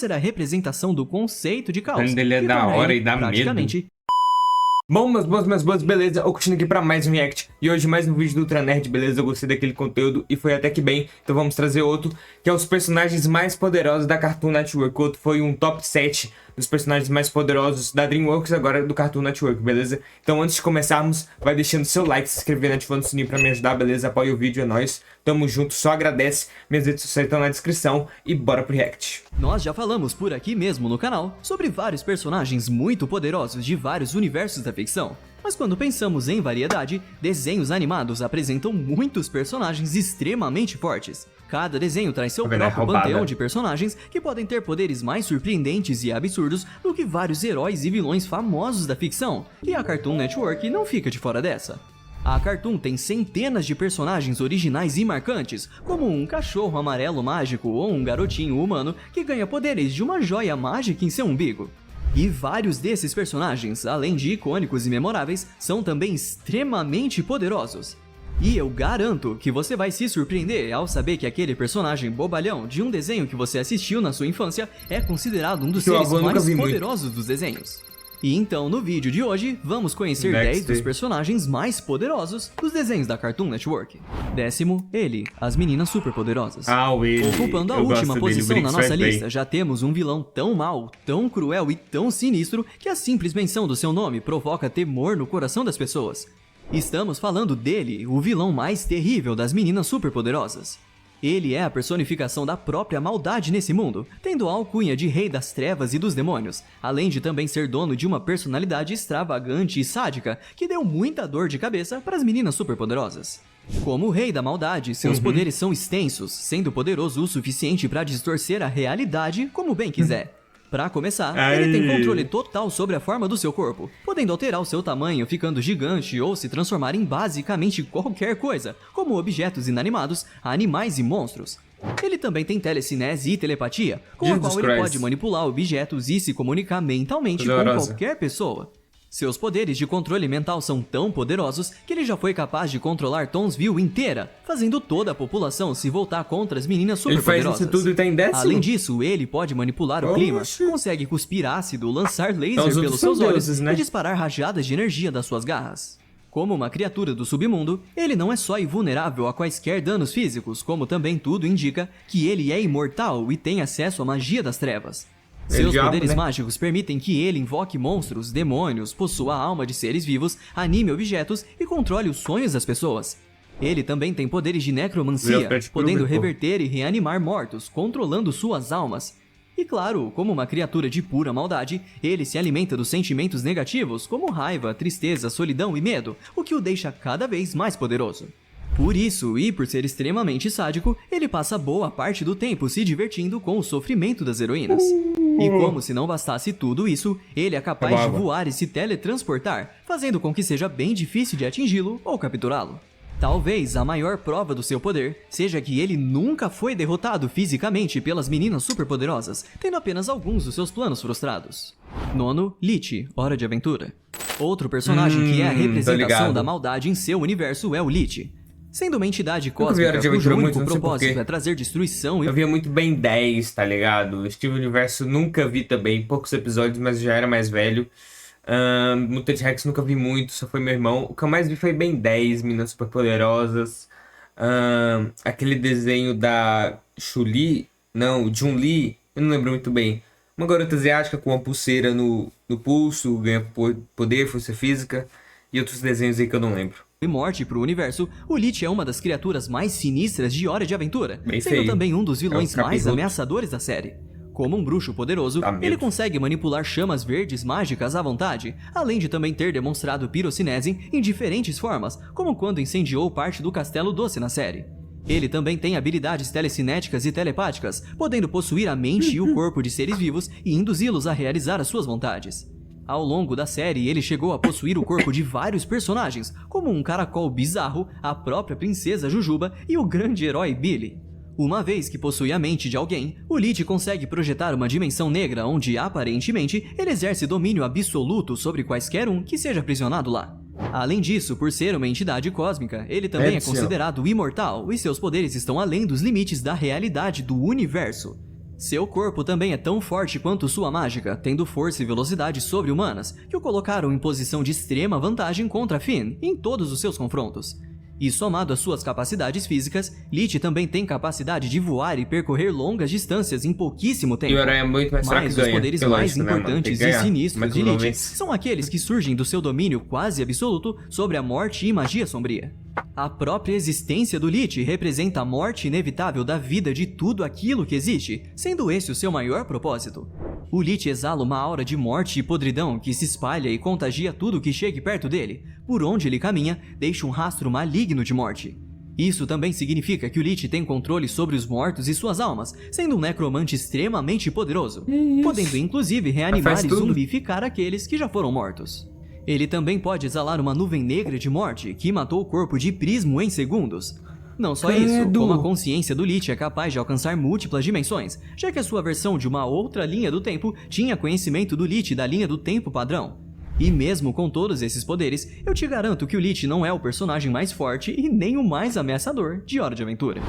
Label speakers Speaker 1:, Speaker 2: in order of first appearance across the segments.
Speaker 1: ser a representação do conceito de caos.
Speaker 2: Ele é da hora e dá medo. Bom, meus boas, beleza? Eu continuo aqui pra mais um react. E hoje mais um vídeo do Ultra Nerd, beleza? Eu gostei daquele conteúdo e foi até que bem. Então vamos trazer outro, que é os personagens mais poderosos da Cartoon Network. Outro foi um top 7 dos personagens mais poderosos da DreamWorks, agora do Cartoon Network, beleza? Então antes de começarmos, vai deixando seu like, se inscrevendo, ativando o sininho pra me ajudar, beleza? Apoia o vídeo, é nóis. Tamo junto, só agradece. Minhas redes sociais estão na descrição e bora pro react.
Speaker 1: Nós já falamos por aqui mesmo no canal sobre vários personagens muito poderosos de vários universos da ficção. Mas quando pensamos em variedade, desenhos animados apresentam muitos personagens extremamente fortes. Cada desenho traz seu próprio panteão de personagens que podem ter poderes mais surpreendentes e absurdos do que vários heróis e vilões famosos da ficção. E a Cartoon Network não fica de fora dessa. A Cartoon tem centenas de personagens originais e marcantes, como um cachorro amarelo mágico ou um garotinho humano que ganha poderes de uma joia mágica em seu umbigo. E vários desses personagens, além de icônicos e memoráveis, são também extremamente poderosos. E eu garanto que você vai se surpreender ao saber que aquele personagem bobalhão de um desenho que você assistiu na sua infância é considerado um dos seres mais poderosos dos desenhos. E então, no vídeo de hoje, vamos conhecer 10 dos personagens mais poderosos dos desenhos da Cartoon Network. Décimo, ele, as meninas superpoderosas. Ocupando a última posição na nossa lista, já temos um vilão tão mau, tão cruel e tão sinistro que a simples menção do seu nome provoca temor no coração das pessoas. Estamos falando dele, o vilão mais terrível das meninas superpoderosas. Ele é a personificação da própria maldade nesse mundo, tendo a alcunha de rei das trevas e dos demônios, além de também ser dono de uma personalidade extravagante e sádica, que deu muita dor de cabeça para as meninas superpoderosas. Como o rei da maldade, seus poderes são extensos, sendo poderoso o suficiente para distorcer a realidade como bem quiser. Para começar, ele tem controle total sobre a forma do seu corpo, podendo alterar o seu tamanho ficando gigante ou se transformar em basicamente qualquer coisa, como objetos inanimados, animais e monstros. Ele também tem telecinese e telepatia, com a qual ele pode manipular objetos e se comunicar mentalmente com qualquer pessoa. Seus poderes de controle mental são tão poderosos que ele já foi capaz de controlar Townsville inteira, fazendo toda a população se voltar contra as meninas superpoderosas.
Speaker 2: Ele faz isso tudo e tá em décimo?
Speaker 1: Além disso, ele pode manipular o clima, consegue cuspir ácido, lançar laser pelos seus olhos e disparar rajadas de energia das suas garras. Como uma criatura do submundo, ele não é só invulnerável a quaisquer danos físicos, como também tudo indica que ele é imortal e tem acesso à magia das trevas. Seus poderes mágicos permitem que ele invoque monstros, demônios, possua a alma de seres vivos, anime objetos e controle os sonhos das pessoas. Ele também tem poderes de necromancia, podendo reverter e reanimar mortos, controlando suas almas. E claro, como uma criatura de pura maldade, ele se alimenta dos sentimentos negativos, como raiva, tristeza, solidão e medo, o que o deixa cada vez mais poderoso. Por isso, e por ser extremamente sádico, ele passa boa parte do tempo se divertindo com o sofrimento das heroínas. E como se não bastasse tudo isso, ele é capaz de voar e se teletransportar, fazendo com que seja bem difícil de atingi-lo ou capturá-lo. Talvez a maior prova do seu poder seja que ele nunca foi derrotado fisicamente pelas meninas superpoderosas, tendo apenas alguns dos seus planos frustrados. Nono, Lich, Hora de Aventura. Outro personagem que é a representação da maldade em seu universo é o Lich. Sendo uma entidade cósmica cujo único propósito é trazer destruição e...
Speaker 2: Eu via muito Ben 10, tá ligado? Steven Universo nunca vi também, poucos episódios, mas já era mais velho. Mutant Rex nunca vi muito, só foi meu irmão. O que eu mais vi foi Ben 10, Meninas Superpoderosas. Aquele desenho da Chun-Li, não, Chun-Li, eu não lembro muito bem. Uma garota asiática com uma pulseira no pulso, ganha poder, força física. E outros desenhos aí que eu não lembro.
Speaker 1: E morte pro universo, o Lich é uma das criaturas mais sinistras de Hora de Aventura, sendo também um dos vilões mais ameaçadores da série. Como um bruxo poderoso, ele consegue manipular chamas verdes mágicas à vontade, além de também ter demonstrado pirocinese em diferentes formas, como quando incendiou parte do Castelo Doce na série. Ele também tem habilidades telecinéticas e telepáticas, podendo possuir a mente e o corpo de seres vivos e induzi-los a realizar as suas vontades. Ao longo da série, ele chegou a possuir o corpo de vários personagens, como um caracol bizarro, a própria princesa Jujuba e o grande herói Billy. Uma vez que possui a mente de alguém, o Lich consegue projetar uma dimensão negra onde, aparentemente, ele exerce domínio absoluto sobre quaisquer um que seja aprisionado lá. Além disso, por ser uma entidade cósmica, ele também é considerado imortal e seus poderes estão além dos limites da realidade do universo. Seu corpo também é tão forte quanto sua mágica, tendo força e velocidade sobre-humanas, que o colocaram em posição de extrema vantagem contra Finn em todos os seus confrontos. E somado às suas capacidades físicas, Lich também tem capacidade de voar e percorrer longas distâncias em pouquíssimo tempo.
Speaker 2: E o Aranha é muito mais fraco que ganha.
Speaker 1: Mas os poderes mais importantes e sinistros de Lich
Speaker 2: vence.
Speaker 1: são aqueles que surgem do seu domínio quase absoluto sobre a morte e magia sombria. A própria existência do Lich representa a morte inevitável da vida de tudo aquilo que existe, sendo esse o seu maior propósito. O Lich exala uma aura de morte e podridão que se espalha e contagia tudo que chegue perto dele. Por onde ele caminha, deixa um rastro maligno de morte. Isso também significa que o Lich tem controle sobre os mortos e suas almas, sendo um necromante extremamente poderoso, podendo inclusive reanimar e zumbificar aqueles que já foram mortos. Ele também pode exalar uma nuvem negra de morte que matou o corpo de Prismo em segundos. Não só isso, como a consciência do Lich é capaz de alcançar múltiplas dimensões, já que a sua versão de uma outra linha do tempo tinha conhecimento do Lich da linha do tempo padrão. E mesmo com todos esses poderes, eu te garanto que o Lich não é o personagem mais forte e nem o mais ameaçador de Hora de Aventura.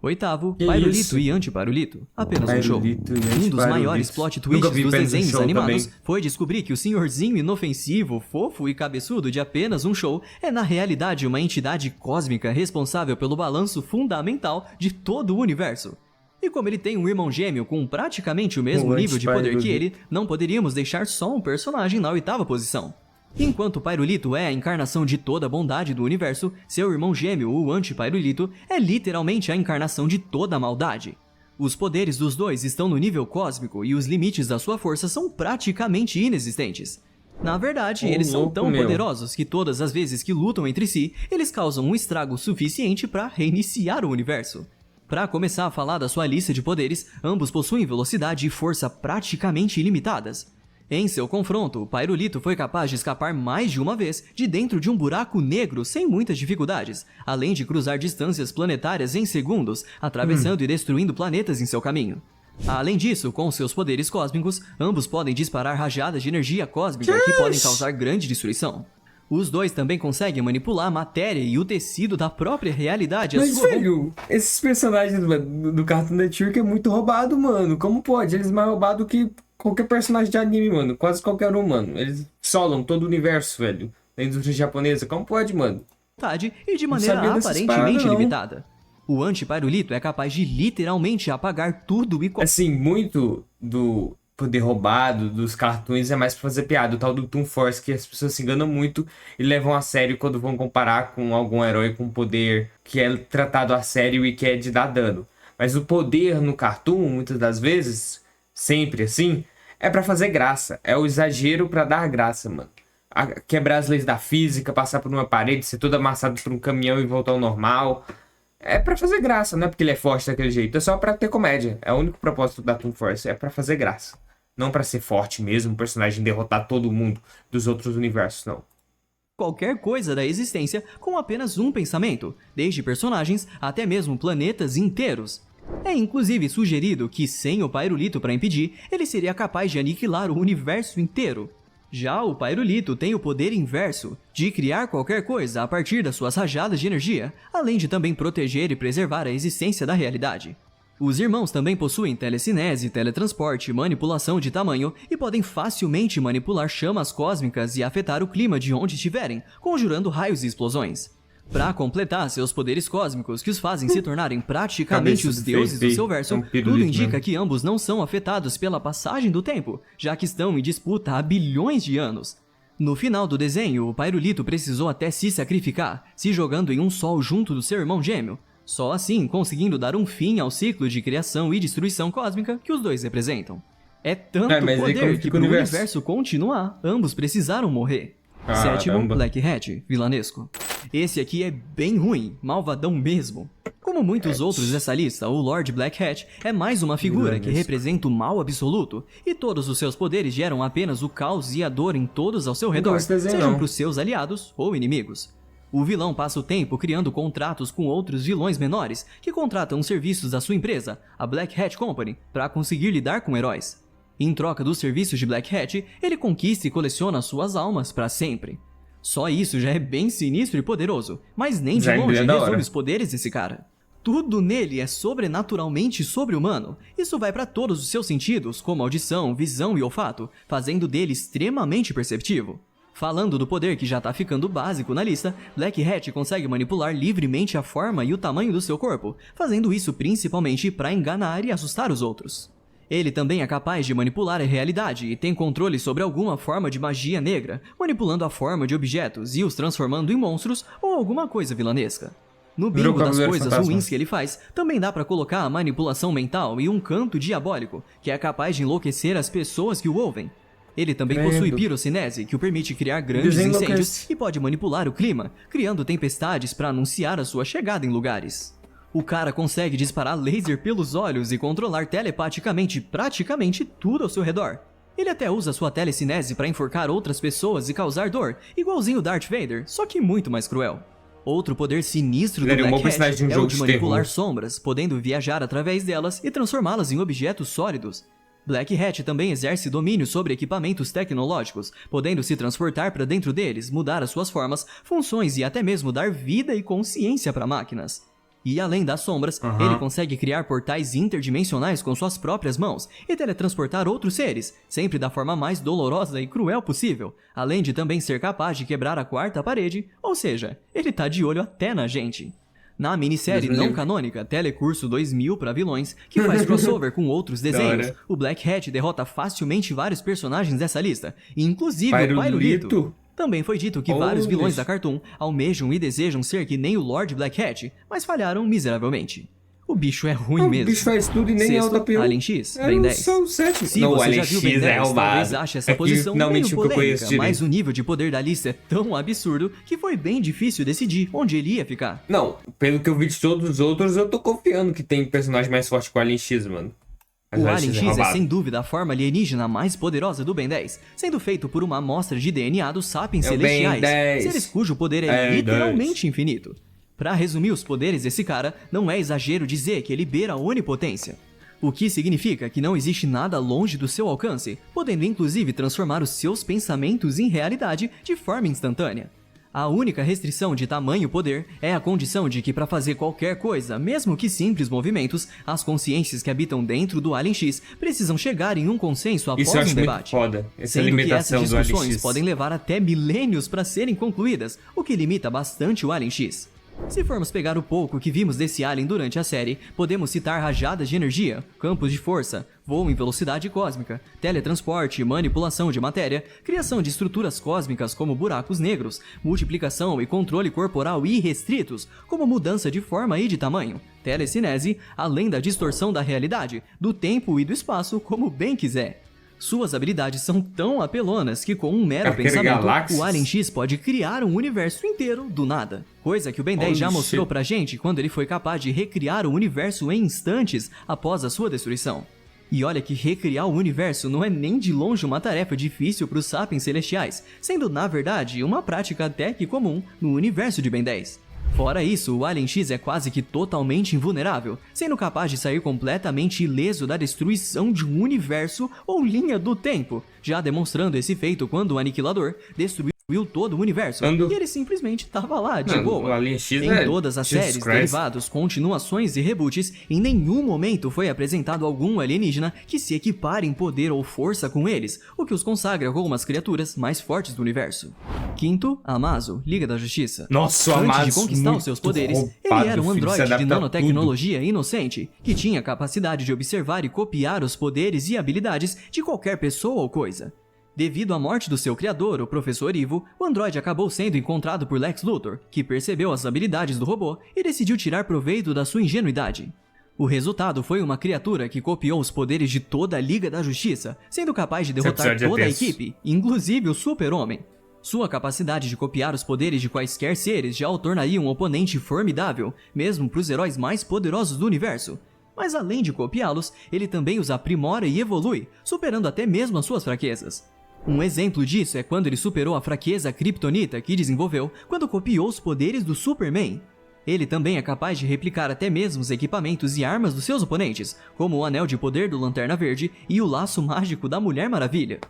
Speaker 1: Oitavo, Pyrolito e Antipyrolito, apenas um show. Um dos maiores plot twists dos desenhos animados foi descobrir que o senhorzinho inofensivo, fofo e cabeçudo de apenas um show é na realidade uma entidade cósmica responsável pelo balanço fundamental de todo o universo. E como ele tem um irmão gêmeo com praticamente o mesmo nível de poder que ele, não poderíamos deixar só um personagem na oitava posição. Enquanto Pyrolito é a encarnação de toda a bondade do universo, seu irmão gêmeo, o Antipyrolito, é literalmente a encarnação de toda a maldade. Os poderes dos dois estão no nível cósmico e os limites da sua força são praticamente inexistentes. Na verdade, eles são tão poderosos que todas as vezes que lutam entre si, eles causam um estrago suficiente para reiniciar o universo. Para começar a falar da sua lista de poderes, ambos possuem velocidade e força praticamente ilimitadas. Em seu confronto, o Pyrolito foi capaz de escapar mais de uma vez de dentro de um buraco negro sem muitas dificuldades, além de cruzar distâncias planetárias em segundos, atravessando e destruindo planetas em seu caminho. Além disso, com seus poderes cósmicos, ambos podem disparar rajadas de energia cósmica que podem causar grande destruição. Os dois também conseguem manipular a matéria e o tecido da própria realidade.
Speaker 2: Mas, velho, esses personagens do Cartoon Network é muito roubado, mano. Como pode? Eles mais roubados que qualquer personagem de anime, mano. Quase qualquer um, mano. Eles solam todo o universo, velho. Da indústria japonesa. Como pode, mano?
Speaker 1: E de maneira aparentemente ilimitada. O Antipyrolito é capaz de literalmente apagar tudo e...
Speaker 2: Assim, muito do poder roubado dos cartoons é mais pra fazer piada. O tal do Toon Force, que as pessoas se enganam muito e levam a sério quando vão comparar com algum herói com poder que é tratado a sério e que é de dar dano. Mas o poder no cartoon, muitas das vezes, sempre assim, é pra fazer graça. É o exagero pra dar graça, mano. Quebrar as leis da física, passar por uma parede, ser todo amassado por um caminhão e voltar ao normal. É pra fazer graça, não é porque ele é forte daquele jeito. É só pra ter comédia. É o único propósito da Toon Force, é pra fazer graça. Não pra ser forte mesmo, um personagem derrotar todo mundo dos outros universos, não.
Speaker 1: Qualquer coisa da existência com apenas um pensamento, desde personagens até mesmo planetas inteiros. É inclusive sugerido que, sem o Pyrolito para impedir, ele seria capaz de aniquilar o universo inteiro. Já o Pyrolito tem o poder inverso, de criar qualquer coisa a partir das suas rajadas de energia, além de também proteger e preservar a existência da realidade. Os irmãos também possuem telecinese, teletransporte, manipulação de tamanho e podem facilmente manipular chamas cósmicas e afetar o clima de onde estiverem, conjurando raios e explosões. Para completar seus poderes cósmicos que os fazem se tornarem praticamente os deuses do seu verso, tudo indica que ambos não são afetados pela passagem do tempo, já que estão em disputa há bilhões de anos. No final do desenho, o Pyrolito precisou até se sacrificar, se jogando em um sol junto do seu irmão gêmeo, só assim conseguindo dar um fim ao ciclo de criação e destruição cósmica que os dois representam. É tanto poder que para o universo continuar, ambos precisaram morrer. Sétimo, Black Hat, vilanesco. Esse aqui é bem ruim, malvadão mesmo. Como muitos outros dessa lista, o Lord Black Hat é mais uma figura que representa o mal absoluto, e todos os seus poderes geram apenas o caos e a dor em todos ao seu redor, sejam para os seus aliados ou inimigos. O vilão passa o tempo criando contratos com outros vilões menores que contratam os serviços da sua empresa, a Black Hat Company, para conseguir lidar com heróis. Em troca dos serviços de Black Hat, ele conquista e coleciona suas almas para sempre. Só isso já é bem sinistro e poderoso, mas nem de longe resume os poderes desse cara. tudo nele é sobrenaturalmente sobre-humano. Isso vai para todos os seus sentidos, como audição, visão e olfato, fazendo dele extremamente perceptivo. Falando do poder que já tá ficando básico na lista, Black Hat consegue manipular livremente a forma e o tamanho do seu corpo, fazendo isso principalmente para enganar e assustar os outros. Ele também é capaz de manipular a realidade e tem controle sobre alguma forma de magia negra, manipulando a forma de objetos e os transformando em monstros ou alguma coisa vilanesca. No bingo das coisas ruins que ele faz, também dá pra colocar a manipulação mental e um canto diabólico, que é capaz de enlouquecer as pessoas que o ouvem. Ele também possui pirocinese, que o permite criar grandes incêndios e pode manipular o clima, criando tempestades para anunciar a sua chegada em lugares. O cara consegue disparar laser pelos olhos e controlar telepaticamente praticamente tudo ao seu redor. Ele até usa sua telecinese para enforcar outras pessoas e causar dor, igualzinho Darth Vader, só que muito mais cruel. Outro poder sinistro do Black Hat é o de manipular sombras, podendo viajar através delas e transformá-las em objetos sólidos. Black Hat também exerce domínio sobre equipamentos tecnológicos, podendo se transportar para dentro deles, mudar as suas formas, funções e até mesmo dar vida e consciência para máquinas. E além das sombras, ele consegue criar portais interdimensionais com suas próprias mãos e teletransportar outros seres, sempre da forma mais dolorosa e cruel possível, além de também ser capaz de quebrar a quarta parede, ou seja, ele tá de olho até na gente. Na minissérie não canônica Telecurso 2000 para vilões, que faz crossover com outros desenhos, o Black Hat derrota facilmente vários personagens dessa lista, inclusive o Pyrolito. Também foi dito que vários vilões da Cartoon almejam e desejam ser que nem o Lord Black Hat, mas falharam miseravelmente. O bicho é ruim mesmo.
Speaker 2: O bicho faz tudo e nem é o da pior.
Speaker 1: Alien X, Ben 10. Se
Speaker 2: não,
Speaker 1: você já
Speaker 2: Alien
Speaker 1: viu Ben
Speaker 2: X
Speaker 1: 10,
Speaker 2: é
Speaker 1: talvez ache essa posição meio polêmica,
Speaker 2: mas
Speaker 1: o nível de poder da lista é tão absurdo que foi bem difícil decidir onde ele ia ficar.
Speaker 2: Não, pelo que eu vi de todos os outros, eu tô confiando que tem personagem mais forte que o Alien X, mano.
Speaker 1: O Alien X é sem dúvida a forma alienígena mais poderosa do Ben 10, sendo feito por uma amostra de DNA dos sapiens celestiais, seres cujo poder é literalmente infinito. Pra resumir os poderes desse cara, não é exagero dizer que ele beira a onipotência. O que significa que não existe nada longe do seu alcance, podendo inclusive transformar os seus pensamentos em realidade de forma instantânea. A única restrição de tamanho poder é a condição de que para fazer qualquer coisa, mesmo que simples movimentos, as consciências que habitam dentro do Alien X precisam chegar em um consenso após um debate. Sendo que essas discussões podem levar até milênios para serem concluídas, o que limita bastante o Alien X. Se formos pegar o pouco que vimos desse alien durante a série, podemos citar rajadas de energia, campos de força, voo em velocidade cósmica, teletransporte, manipulação de matéria, criação de estruturas cósmicas como buracos negros, multiplicação e controle corporal irrestritos, como mudança de forma e de tamanho, telecinese, além da distorção da realidade, do tempo e do espaço como bem quiser. Suas habilidades são tão apelonas que com um mero pensamento, o Alien X pode criar um universo inteiro do nada. Coisa que o Ben 10 já mostrou pra gente quando ele foi capaz de recriar o universo em instantes após a sua destruição. E olha que recriar o universo não é nem de longe uma tarefa difícil para os sapiens celestiais, sendo na verdade uma prática até que comum no universo de Ben 10. Fora isso, o Alien X é quase que totalmente invulnerável, sendo capaz de sair completamente ileso da destruição de um universo ou linha do tempo, já demonstrando esse feito quando o Aniquilador destruiu todo o universo, e ele simplesmente tava lá, de boa. Em todas as séries, derivados, continuações e reboots, em nenhum momento foi apresentado algum alienígena que se equipare em poder ou força com eles, o que os consagra como as criaturas mais fortes do universo. Quinto, Amazo, Liga da Justiça.
Speaker 2: Nossa,
Speaker 1: Antes de conquistar os seus poderes, ele era um androide de nanotecnologia inocente, que tinha a capacidade de observar e copiar os poderes e habilidades de qualquer pessoa ou coisa. Devido à morte do seu criador, o Professor Ivo, o androide acabou sendo encontrado por Lex Luthor, que percebeu as habilidades do robô e decidiu tirar proveito da sua ingenuidade. O resultado foi uma criatura que copiou os poderes de toda a Liga da Justiça, sendo capaz de derrotar toda a equipe, inclusive o Super-Homem. Sua capacidade de copiar os poderes de quaisquer seres já o tornaria um oponente formidável, mesmo para os heróis mais poderosos do universo. Mas além de copiá-los, ele também os aprimora e evolui, superando até mesmo as suas fraquezas. Um exemplo disso é quando ele superou a fraqueza kryptonita que desenvolveu quando copiou os poderes do Superman. Ele também é capaz de replicar até mesmo os equipamentos e armas dos seus oponentes, como o Anel de Poder do Lanterna Verde e o Laço Mágico da Mulher Maravilha.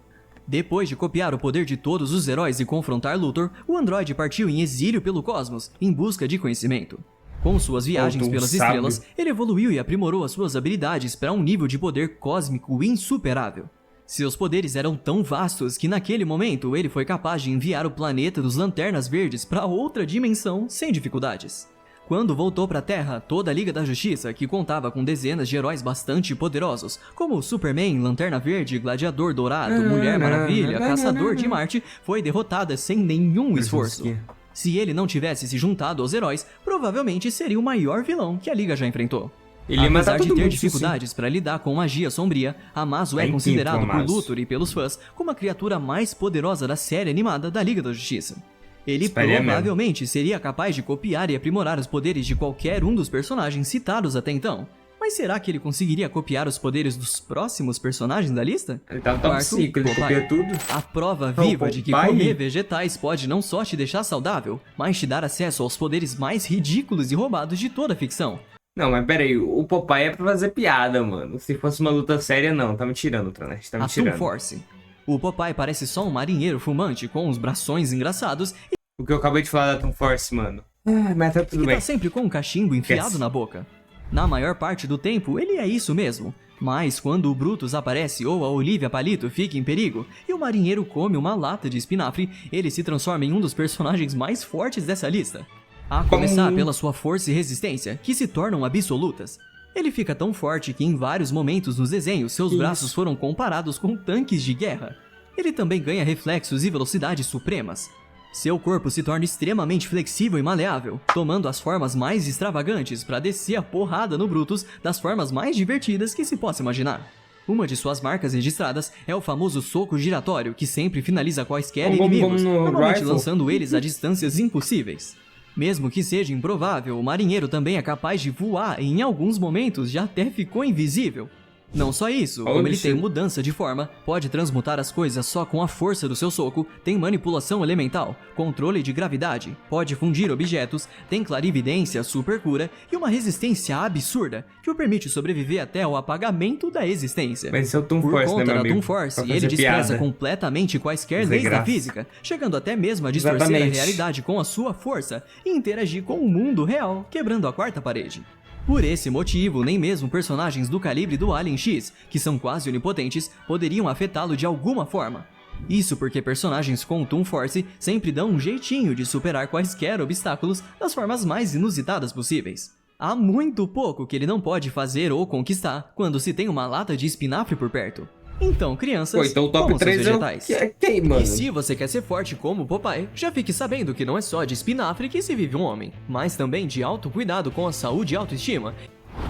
Speaker 1: Depois de copiar o poder de todos os heróis e confrontar Luthor, o androide partiu em exílio pelo cosmos, em busca de conhecimento. Com suas viagens
Speaker 2: Faltou
Speaker 1: pelas
Speaker 2: sábio.
Speaker 1: estrelas, ele evoluiu e aprimorou as suas habilidades para um nível de poder cósmico insuperável. Seus poderes eram tão vastos que naquele momento ele foi capaz de enviar o planeta dos Lanternas Verdes para outra dimensão sem dificuldades. Quando voltou para a Terra, toda a Liga da Justiça, que contava com dezenas de heróis bastante poderosos, como Superman, Lanterna Verde, Gladiador Dourado, Mulher Maravilha, Caçador de Marte, foi derrotada sem nenhum esforço. Se ele não tivesse se juntado aos heróis, provavelmente seria o maior vilão que a Liga já enfrentou.
Speaker 2: Ele ia matar
Speaker 1: Apesar de
Speaker 2: todo
Speaker 1: ter
Speaker 2: mundo,
Speaker 1: dificuldades para lidar com magia sombria, Amazo é
Speaker 2: Bem
Speaker 1: considerado
Speaker 2: quinto,
Speaker 1: por
Speaker 2: Amazo.
Speaker 1: Luthor e pelos fãs como a criatura mais poderosa da série animada da Liga da Justiça. Ele
Speaker 2: Estaria
Speaker 1: provavelmente seria capaz de copiar e aprimorar os poderes de qualquer um dos personagens citados até então. Mas será que ele conseguiria copiar os poderes dos próximos personagens da lista?
Speaker 2: Ele tá no top
Speaker 1: Quarto,
Speaker 2: 5, ele
Speaker 1: Popeye.
Speaker 2: copia tudo.
Speaker 1: A prova
Speaker 2: Não,
Speaker 1: viva de que
Speaker 2: Popeye.
Speaker 1: comer vegetais pode não só te deixar saudável, mas te dar acesso aos poderes mais ridículos e roubados de toda a ficção.
Speaker 2: Não, mas pera aí, o Popeye é pra fazer piada, mano. Se fosse uma luta séria, não. Tá me tirando, Tranete, tá me
Speaker 1: A Toon
Speaker 2: tirando.
Speaker 1: Force. O Popeye parece só um marinheiro fumante com os brações engraçados
Speaker 2: O que eu acabei de falar da Toon Force, mano. Ah, mas tá tudo
Speaker 1: e
Speaker 2: bem.
Speaker 1: tá sempre com um cachimbo enfiado
Speaker 2: Esquece.
Speaker 1: na boca. Na maior parte do tempo, ele é isso mesmo. Mas quando o Brutus aparece ou a Olivia Palito fica em perigo e o marinheiro come uma lata de espinafre, ele se transforma em um dos personagens mais fortes dessa lista. A começar pela sua força e resistência, que se tornam absolutas. Ele fica tão forte que em vários momentos nos desenhos seus braços foram comparados com tanques de guerra. Ele também ganha reflexos e velocidades supremas. Seu corpo se torna extremamente flexível e maleável, tomando as formas mais extravagantes para descer a porrada no Brutus das formas mais divertidas que se possa imaginar. Uma de suas marcas registradas é o famoso soco giratório, que sempre finaliza quaisquer
Speaker 2: Como
Speaker 1: inimigos,
Speaker 2: no
Speaker 1: normalmente
Speaker 2: Rifle.
Speaker 1: lançando eles a distâncias impossíveis. Mesmo que seja improvável, o marinheiro também é capaz de voar e em alguns momentos já até ficou invisível. Não só isso, como ele tem mudança de forma, pode transmutar as coisas só com a força do seu soco, tem manipulação elemental, controle de gravidade, pode fundir objetos, tem clarividência, super cura e uma resistência absurda, que o permite sobreviver até ao apagamento da existência.
Speaker 2: Mas esse é o Toon
Speaker 1: Por
Speaker 2: Force, né,
Speaker 1: conta
Speaker 2: meu
Speaker 1: da
Speaker 2: amigo?
Speaker 1: Toon Force,
Speaker 2: Pra
Speaker 1: ele
Speaker 2: fazer
Speaker 1: despreza
Speaker 2: piada.
Speaker 1: completamente quaisquer
Speaker 2: Fazer
Speaker 1: leis da
Speaker 2: graça.
Speaker 1: física, chegando até mesmo a distorcer
Speaker 2: Exatamente.
Speaker 1: a realidade com a sua força e interagir com o mundo real, quebrando a quarta parede. Por esse motivo, nem mesmo personagens do calibre do Alien X, que são quase onipotentes, poderiam afetá-lo de alguma forma. Isso porque personagens com Toon Force sempre dão um jeitinho de superar quaisquer obstáculos das formas mais inusitadas possíveis. Há muito pouco que ele não pode fazer ou conquistar quando se tem uma lata de espinafre por perto. Então, crianças,
Speaker 2: Pô, então o top
Speaker 1: comam seus
Speaker 2: 3 é o
Speaker 1: vegetais.
Speaker 2: quem, mano?
Speaker 1: E se você quer ser forte como o Popeye, já fique sabendo que não é só de espinafre que se vive um homem, mas também de autocuidado com a saúde e autoestima.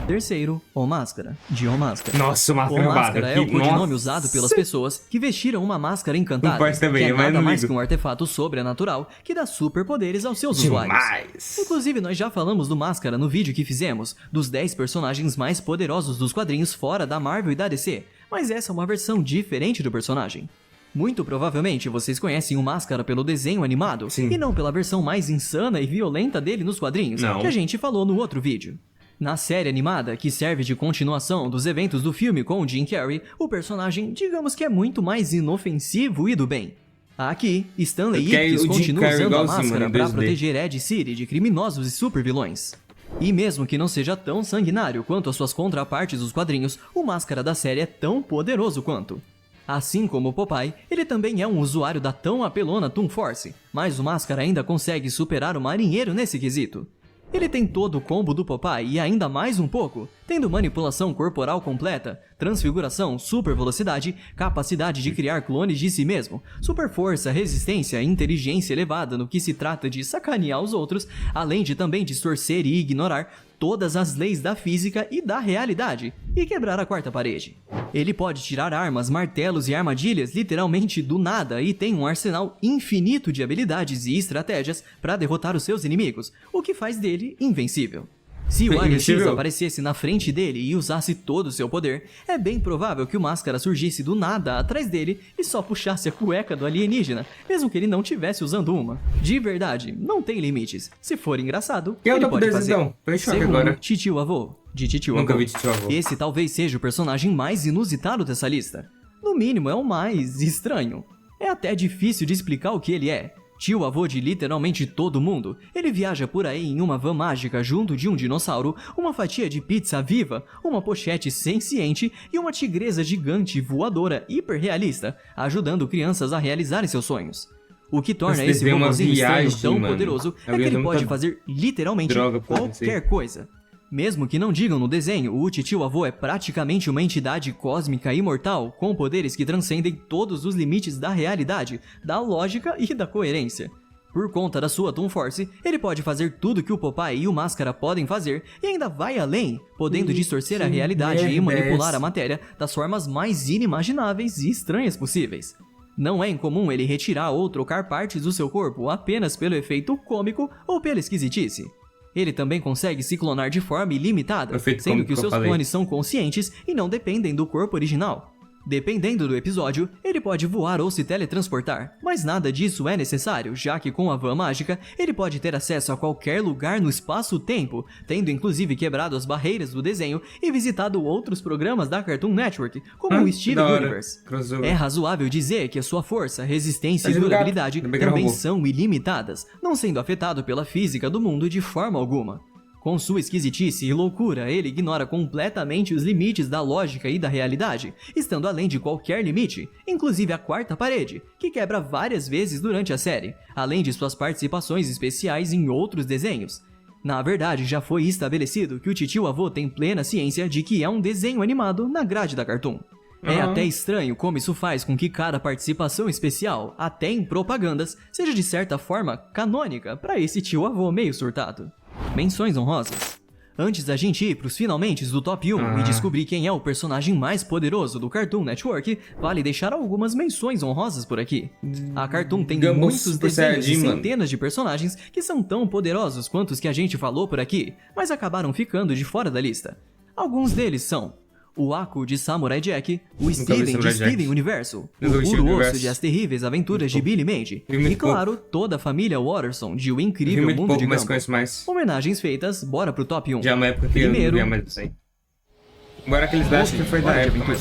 Speaker 1: Terceiro, O Máscara, de O Máscara.
Speaker 2: Nossa,
Speaker 1: O
Speaker 2: Máscara
Speaker 1: Máscara é o
Speaker 2: aqui.
Speaker 1: codinome
Speaker 2: Nossa.
Speaker 1: usado pelas pessoas que vestiram uma máscara encantada,
Speaker 2: Toon Force também,
Speaker 1: que é
Speaker 2: mas
Speaker 1: nada
Speaker 2: não
Speaker 1: mais
Speaker 2: ligo.
Speaker 1: que um artefato sobrenatural que dá superpoderes aos seus usuários.
Speaker 2: Demais.
Speaker 1: Inclusive, nós já falamos do Máscara no vídeo que fizemos, dos 10 personagens mais poderosos dos quadrinhos fora da Marvel e da DC, mas essa é uma versão diferente do personagem. Muito provavelmente vocês conhecem o Máscara pelo desenho animado,
Speaker 2: Sim.
Speaker 1: e não pela versão mais insana e violenta dele nos quadrinhos,
Speaker 2: Não.
Speaker 1: que a gente falou no outro vídeo. Na série animada, que serve de continuação dos eventos do filme com o Jim Carrey, o personagem, digamos que é muito mais inofensivo e do bem. Aqui, Stanley
Speaker 2: Porque aí
Speaker 1: Ipkiss
Speaker 2: o Jim
Speaker 1: continua
Speaker 2: Carrey
Speaker 1: usando a
Speaker 2: igualzinho,
Speaker 1: máscara
Speaker 2: mano, em
Speaker 1: para
Speaker 2: 2D.
Speaker 1: proteger Ed City de criminosos e supervilões. E mesmo que não seja tão sanguinário quanto as suas contrapartes dos quadrinhos, o Máscara da série é tão poderoso quanto. Assim como o Popeye, ele também é um usuário da tão apelona Toon Force, mas o Máscara ainda consegue superar o marinheiro nesse quesito. Ele tem todo o combo do Popeye e ainda mais um pouco, tendo manipulação corporal completa, transfiguração, super velocidade, capacidade de criar clones de si mesmo, super força, resistência e inteligência elevada no que se trata de sacanear os outros, além de também distorcer e ignorar todas as leis da física e da realidade, e quebrar a quarta parede. Ele pode tirar armas, martelos e armadilhas literalmente do nada e tem um arsenal infinito de habilidades e estratégias para derrotar os seus inimigos, o que faz dele invencível. Se o Alien X
Speaker 2: Invencível?
Speaker 1: aparecesse na frente dele e usasse todo o seu poder, é bem provável que o Máscara surgisse do nada atrás dele e só puxasse a cueca do alienígena, mesmo que ele não estivesse usando uma. De verdade, não tem limites. Se for engraçado,
Speaker 2: Quem é o
Speaker 1: ele
Speaker 2: top
Speaker 1: pode
Speaker 2: 2
Speaker 1: fazer.
Speaker 2: então? Tô em choque
Speaker 1: Segundo,
Speaker 2: agora.
Speaker 1: Titio Avô, de Titio
Speaker 2: Nunca
Speaker 1: Avô.
Speaker 2: vi Titio Avô.
Speaker 1: Esse talvez seja o personagem mais inusitado dessa lista. No mínimo, é o mais estranho. É até difícil de explicar o que ele é. Tio avô de literalmente todo mundo, ele viaja por aí em uma van mágica junto de um dinossauro, uma fatia de pizza viva, uma pochete senciente e uma tigresa gigante voadora hiperrealista, ajudando crianças a realizarem seus sonhos. O que torna esse vovozinho estranho tão poderoso é que ele pode fazer literalmente qualquer coisa. Mesmo que não digam no desenho, o titio avô é praticamente uma entidade cósmica imortal com poderes que transcendem todos os limites da realidade, da lógica e da coerência. Por conta da sua Toon Force, ele pode fazer tudo que o Popeye e o Máscara podem fazer e ainda vai além, podendo distorcer a realidade e manipular a matéria das formas mais inimagináveis e estranhas possíveis. Não é incomum ele retirar ou trocar partes do seu corpo apenas pelo efeito cômico ou pela esquisitice. Ele também consegue se clonar de forma ilimitada, sendo que os seus clones são conscientes e não dependem do corpo original. Dependendo do episódio, ele pode voar ou se teletransportar, mas nada disso é necessário, já que com a van mágica, ele pode ter acesso a qualquer lugar no espaço-tempo, tendo inclusive quebrado as barreiras do desenho e visitado outros programas da Cartoon Network, como o Steven Universe. É razoável dizer que a sua força, resistência e durabilidade também são ilimitadas, não sendo afetado pela física do mundo de forma alguma. Com sua esquisitice e loucura, ele ignora completamente os limites da lógica e da realidade, estando além de qualquer limite, inclusive a quarta parede, que quebra várias vezes durante a série, além de suas participações especiais em outros desenhos. Na verdade, já foi estabelecido que o titio avô tem plena ciência de que é um desenho animado na grade da Cartoon. É até estranho como isso faz com que cada participação especial, até em propagandas, seja de certa forma canônica para esse tio avô meio surtado. Menções honrosas. Antes da gente ir pros finalmentes do top 1 e descobrir quem é o personagem mais poderoso do Cartoon Network, vale deixar algumas menções honrosas por aqui. A Cartoon tem muitos desenhos e centenas de personagens que são tão poderosos quanto os que a gente falou por aqui, mas acabaram ficando de fora da lista. Alguns deles são o Aku de Samurai Jack, o Steven de Steven Universo, o Puro Osso de As Terríveis Aventuras de Billy Mandy e, claro, toda a família Watterson de O Incrível Mundo de Gumball. Homenagens feitas, bora pro top 1.
Speaker 2: Já uma época que eu não via mais isso aí. Agora aqueles dados que foi da época, mas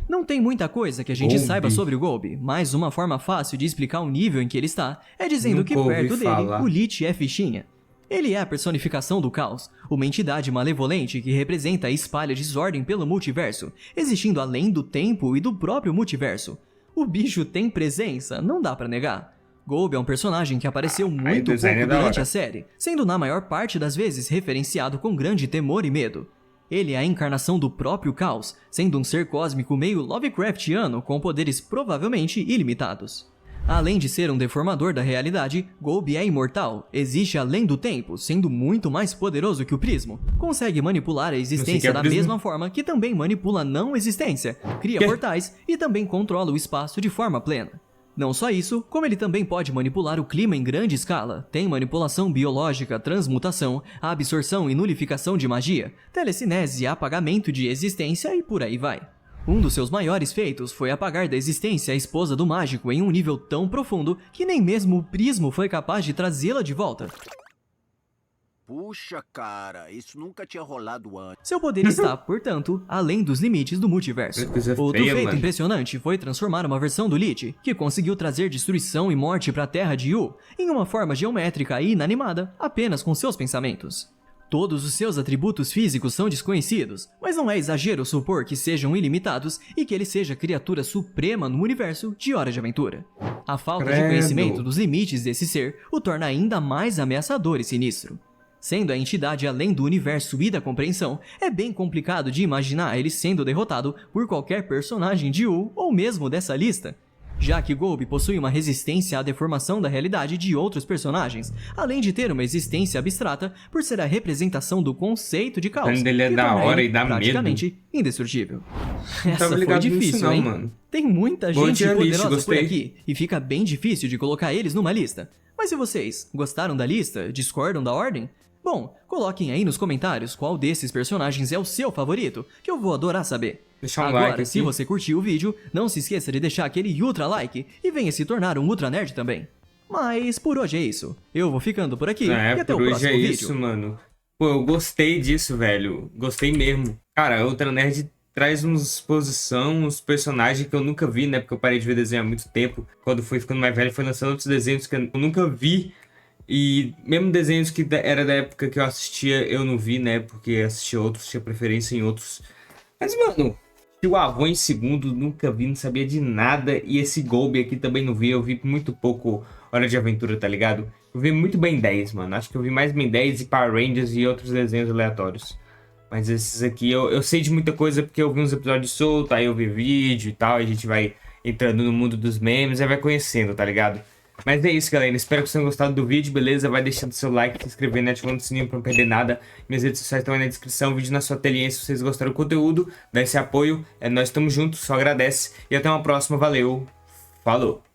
Speaker 1: não tem muita coisa que a gente saiba sobre o Golby, mas uma forma fácil de explicar o nível em que ele está é dizendo que perto dele, o Lich é fichinha. Ele é a personificação do caos, uma entidade malevolente que representa e espalha desordem pelo multiverso, existindo além do tempo e do próprio multiverso. O bicho tem presença, não dá pra negar. Golby é um personagem que apareceu muito pouco durante a série, sendo na maior parte das vezes referenciado com grande temor e medo. Ele é a encarnação do próprio caos, sendo um ser cósmico meio Lovecraftiano com poderes provavelmente ilimitados. Além de ser um deformador da realidade, Golby é imortal, existe além do tempo, sendo muito mais poderoso que o Prismo. Consegue manipular a existência da mesma forma que também manipula a não existência, cria portais e também controla o espaço de forma plena. Não só isso, como ele também pode manipular o clima em grande escala, tem manipulação biológica, transmutação, absorção e nulificação de magia, telecinese, apagamento de existência e por aí vai. Um dos seus maiores feitos foi apagar da existência a esposa do mágico em um nível tão profundo que nem mesmo o Prismo foi capaz de trazê-la de volta.
Speaker 3: Puxa, cara, isso nunca tinha rolado antes.
Speaker 1: Seu poder está, portanto, além dos limites do multiverso. Outro feito impressionante foi transformar uma versão do Lich, que conseguiu trazer destruição e morte para a Terra de Yu, em uma forma geométrica e inanimada, apenas com seus pensamentos. Todos os seus atributos físicos são desconhecidos, mas não é exagero supor que sejam ilimitados e que ele seja a criatura suprema no universo de Hora de Aventura. A falta de conhecimento dos limites desse ser o torna ainda mais ameaçador e sinistro. Sendo a entidade além do universo e da compreensão, é bem complicado de imaginar ele sendo derrotado por qualquer personagem de Yu ou mesmo dessa lista, já que Golby possui uma resistência à deformação da realidade de outros personagens, além de ter uma existência abstrata por ser a representação do conceito de caos,
Speaker 2: ele é
Speaker 1: que
Speaker 2: da hora e dá
Speaker 1: praticamente
Speaker 2: medo.
Speaker 1: Indestrutível. Essa foi difícil, hein?
Speaker 2: Mano.
Speaker 1: Tem muita gente poderosa por aqui, e fica bem difícil de colocar eles numa lista. Mas se vocês gostaram da lista, discordam da ordem? Bom, coloquem aí nos comentários qual desses personagens é o seu favorito, que eu vou adorar saber.
Speaker 2: Deixa um
Speaker 1: Agora,
Speaker 2: like
Speaker 1: se
Speaker 2: aqui.
Speaker 1: você curtiu o vídeo, não se esqueça de deixar aquele ultra like e venha se tornar um ultra nerd também. Mas por hoje é isso. Eu vou ficando por aqui e até o próximo vídeo.
Speaker 2: Isso, mano. Pô, eu gostei disso, velho. Gostei mesmo. Cara, Ultra Nerd traz uma exposição, uns personagens que eu nunca vi, né? Porque eu parei de ver desenho há muito tempo. Quando fui ficando mais velho, foi lançando outros desenhos que eu nunca vi. E mesmo desenhos que era da época que eu assistia, eu não vi, né? Porque assistia outros, tinha preferência em outros. Mas, mano, o Avon em segundo, nunca vi, não sabia de nada. E esse Golbe aqui também não vi, eu vi muito pouco Hora de Aventura, tá ligado? Eu vi muito Ben 10, mano. Acho que eu vi mais Ben 10 e Power Rangers e outros desenhos aleatórios. Mas esses aqui, eu sei de muita coisa porque eu vi uns episódios soltos, aí eu vi vídeo e tal, a gente vai entrando no mundo dos memes e vai conhecendo, tá ligado? Mas é isso, galera. Espero que vocês tenham gostado do vídeo, beleza? Vai deixando seu like, se inscrevendo, ativando o sininho pra não perder nada. Minhas redes sociais estão aí na descrição, vídeo na sua telinha se vocês gostaram do conteúdo. Dá esse apoio, nós estamos juntos, só agradece. E até uma próxima, valeu, falou!